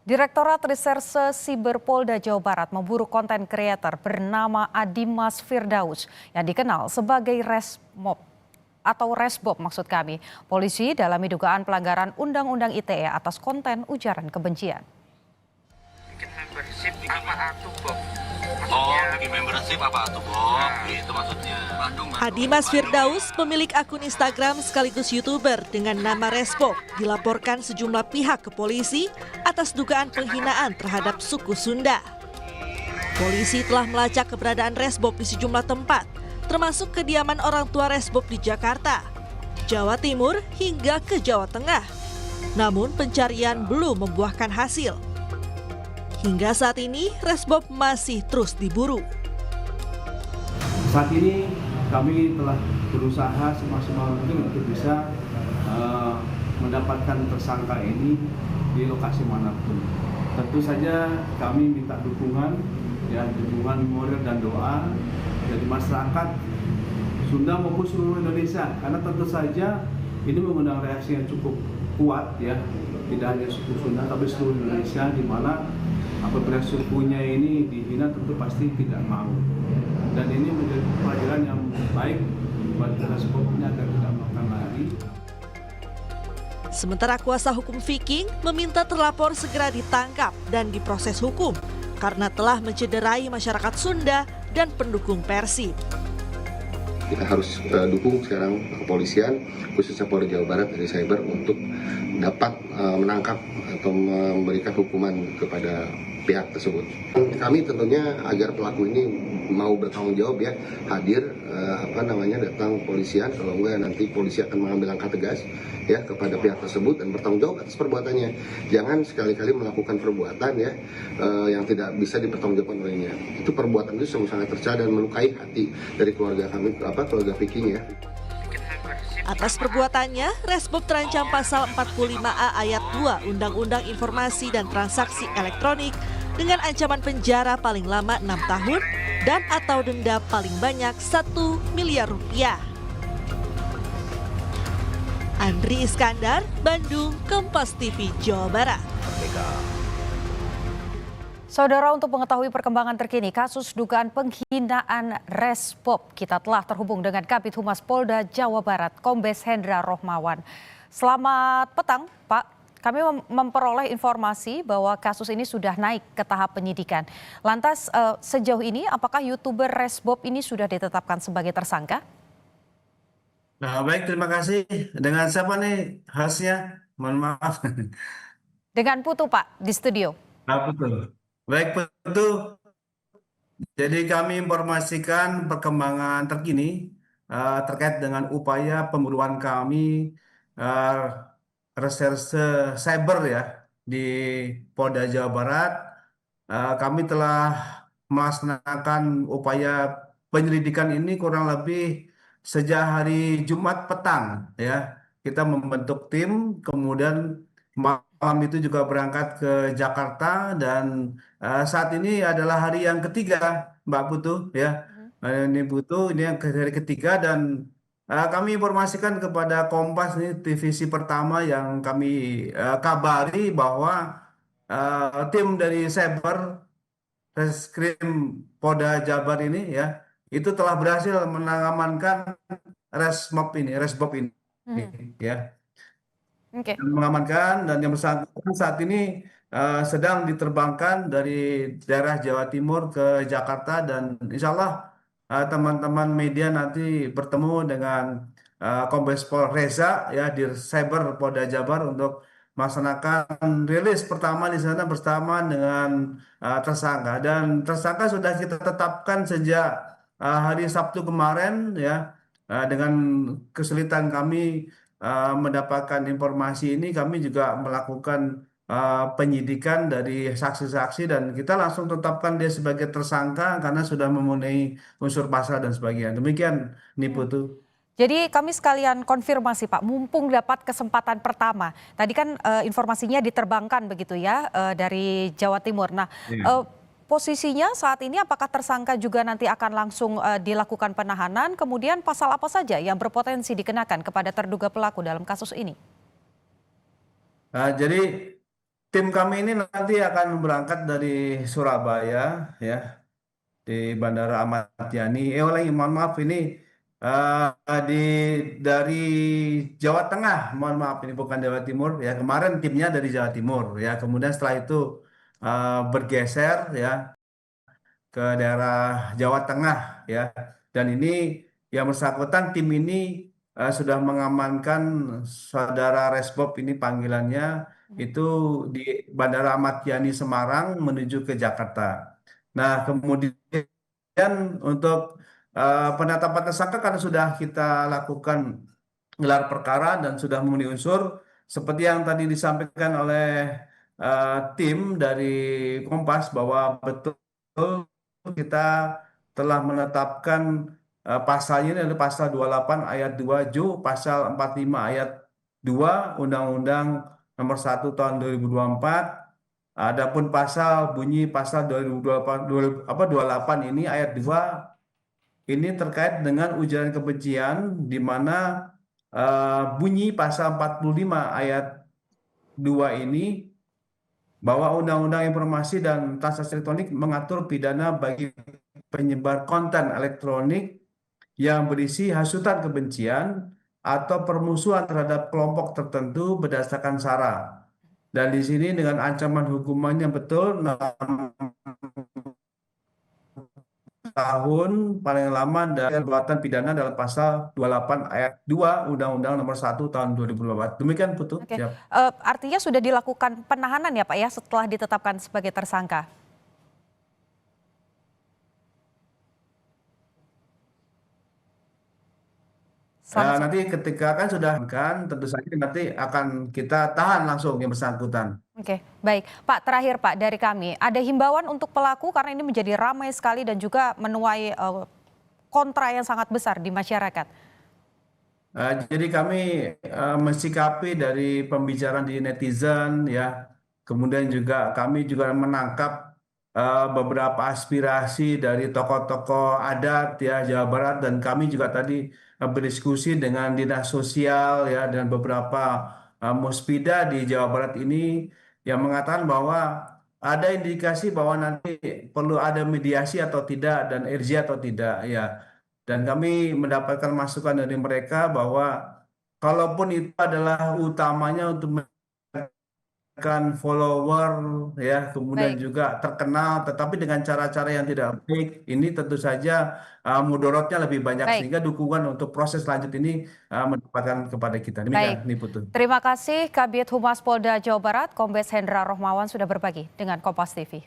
Direktorat Reserse Siber Polda Jawa Barat memburu konten kreator bernama Adimas Firdaus yang dikenal sebagai Resmob atau Resbob maksud kami. Polisi dalami dugaan pelanggaran Undang-Undang ITE atas konten ujaran kebencian. Bikin membership apa tuh Bob? Bikin membership apa tuh Bob? Itu maksudnya. Adimas Firdaus, pemilik akun Instagram sekaligus YouTuber dengan nama Resbob, dilaporkan sejumlah pihak ke polisi atas dugaan penghinaan terhadap suku Sunda. Polisi telah melacak keberadaan Resbob di sejumlah tempat, termasuk kediaman orang tua Resbob di Jakarta, Jawa Timur hingga ke Jawa Tengah. Namun pencarian belum membuahkan hasil. Hingga saat ini Resbob masih terus diburu. Saat ini kami telah berusaha semaksimal mungkin untuk bisa mendapatkan tersangka ini di lokasi manapun. Tentu saja kami minta dukungan, dukungan moral dan doa dari masyarakat Sunda maupun seluruh Indonesia, karena tentu saja ini mengundang reaksi yang cukup kuat tidak hanya suku Sunda tapi seluruh Indonesia, di mana apabila sukunya ini dihina tentu pasti tidak mau, dan ini menjadi pelajaran yang baik buat Resbobnya agar tidak melakukan lagi. Sementara kuasa hukum Viking meminta terlapor segera ditangkap dan diproses hukum karena telah mencederai masyarakat Sunda dan pendukung Persib. Kita harus dukung sekarang kepolisian, khususnya Polda Jawa Barat dari Cyber untuk dapat menangkap atau memberikan hukuman kepada pihak tersebut. Kami tentunya agar pelaku ini mau bertanggung jawab hadir datang polisian, kalau enggak nanti polisi akan mengambil langkah tegas kepada pihak tersebut dan bertanggung jawab atas perbuatannya. Jangan sekali-kali melakukan perbuatan yang tidak bisa dipertanggungjawabkan olehnya. Itu perbuatan itu sangat tercela dan melukai hati dari keluarga kami, keluarga Viking . Atas perbuatannya, Resbob terancam pasal 45A ayat 2 Undang-Undang Informasi dan Transaksi Elektronik dengan ancaman penjara paling lama 6 tahun dan atau denda paling banyak 1 miliar rupiah. Andri Iskandar, Bandung, Kompas TV, Jawa Barat. Saudara, untuk mengetahui perkembangan terkini kasus dugaan penghinaan Resbob, kita telah terhubung dengan Kabid Humas Polda Jawa Barat, Kombes Hendra Rohmawan. Selamat petang, Pak. Kami memperoleh informasi bahwa kasus ini sudah naik ke tahap penyidikan. Lantas sejauh ini apakah YouTuber Resbob ini sudah ditetapkan sebagai tersangka? Nah, baik, terima kasih. Dengan siapa nih hostnya? Mohon maaf. Dengan Putu, Pak, di studio. Nah, betul. Baik, Putu. Jadi kami informasikan perkembangan terkini terkait dengan upaya pemburuan kami Reserse Cyber di Polda Jawa Barat. Kami telah melaksanakan upaya penyelidikan ini kurang lebih sejak hari Jumat petang Kita membentuk tim, kemudian malam itu juga berangkat ke Jakarta, dan saat ini adalah hari yang ketiga, Mbak Putu Ini Putu, ini yang hari ketiga, dan kami informasikan kepada Kompas, nih divisi pertama yang kami kabari bahwa tim dari Cyber Reskrim Polda Jabar ini itu telah berhasil mengamankan Resbob ini Okay. mengamankan, dan yang bersangkutan saat ini sedang diterbangkan dari daerah Jawa Timur ke Jakarta, dan insya Allah teman-teman media nanti bertemu dengan Kombes Pol Reza di Cyber Polda Jabar untuk melaksanakan rilis pertama di sana bersama dengan tersangka, dan tersangka sudah kita tetapkan sejak hari Sabtu kemarin dengan kesulitan kami mendapatkan informasi ini, kami juga melakukan penyidikan dari saksi-saksi, dan kita langsung tetapkan dia sebagai tersangka karena sudah memenuhi unsur pasal dan sebagainya. Demikian nih Putu. Jadi kami sekalian konfirmasi, Pak, mumpung dapat kesempatan pertama. Tadi kan informasinya diterbangkan begitu dari Jawa Timur. Nah, posisinya saat ini apakah tersangka juga nanti akan langsung dilakukan penahanan? Kemudian pasal apa saja yang berpotensi dikenakan kepada terduga pelaku dalam kasus ini? Jadi tim kami ini nanti akan berangkat dari Surabaya ya, di Bandara Ahmad Yani. Mohon maaf ini di dari Jawa Tengah. Mohon maaf ini bukan Jawa Timur ya. Kemarin timnya dari Jawa Timur ya. Kemudian setelah itu bergeser ya ke daerah Jawa Tengah ya. Dan ini yang bersangkutan tim ini sudah mengamankan saudara Resbob ini panggilannya itu di Bandara Ahmad Yani Semarang menuju ke Jakarta. Nah, kemudian untuk penetapan tersangka karena sudah kita lakukan gelar perkara dan sudah memenuhi unsur seperti yang tadi disampaikan oleh tim dari Kompas bahwa betul kita telah menetapkan pasalnya ini adalah pasal 28 ayat 2 Ju, pasal 45 ayat 2 Undang-Undang Nomor 1 Tahun 2024. Adapun pasal bunyi pasal 28 ini ayat 2 ini terkait dengan ujaran kebencian di mana bunyi pasal 45 ayat 2 ini bahwa Undang-Undang Informasi dan Transaksi Elektronik mengatur pidana bagi penyebar konten elektronik yang berisi hasutan kebencian atau permusuhan terhadap kelompok tertentu berdasarkan SARA. Dan di sini dengan ancaman hukumannya betul 6 tahun paling lama dan perbuatan pidana dalam pasal 28 ayat 2 Undang-Undang Nomor 1 Tahun 2024. Demikian Putu. Oke. Siap. Artinya sudah dilakukan penahanan ya Pak ya setelah ditetapkan sebagai tersangka? Nanti ketika kan sudah kan tentu saja nanti akan kita tahan langsung yang bersangkutan. Oke, baik. Pak, terakhir Pak dari kami, ada himbauan untuk pelaku karena ini menjadi ramai sekali dan juga menuai kontra yang sangat besar di masyarakat. Jadi kami mensikapi dari pembicaraan di netizen ya, kemudian juga kami juga menangkap beberapa aspirasi dari tokoh-tokoh adat ya Jawa Barat dan kami juga tadi berdiskusi dengan dinas sosial ya dan beberapa muspida di Jawa Barat ini yang mengatakan bahwa ada indikasi bahwa nanti perlu ada mediasi atau tidak dan RJ atau tidak ya. Dan kami mendapatkan masukan dari mereka bahwa kalaupun itu adalah utamanya untuk menekan follower ya, kemudian Baik, juga terkenal, tetapi dengan cara-cara yang tidak baik, ini tentu saja mudorotnya lebih banyak baik, sehingga dukungan untuk proses lanjut ini mendapatkan kepada kita. baik. Demikian, ini Putu. Terima kasih Kabid Humas Polda Jawa Barat, Kombes Hendra Rohmawan sudah berbagi dengan Kompas TV.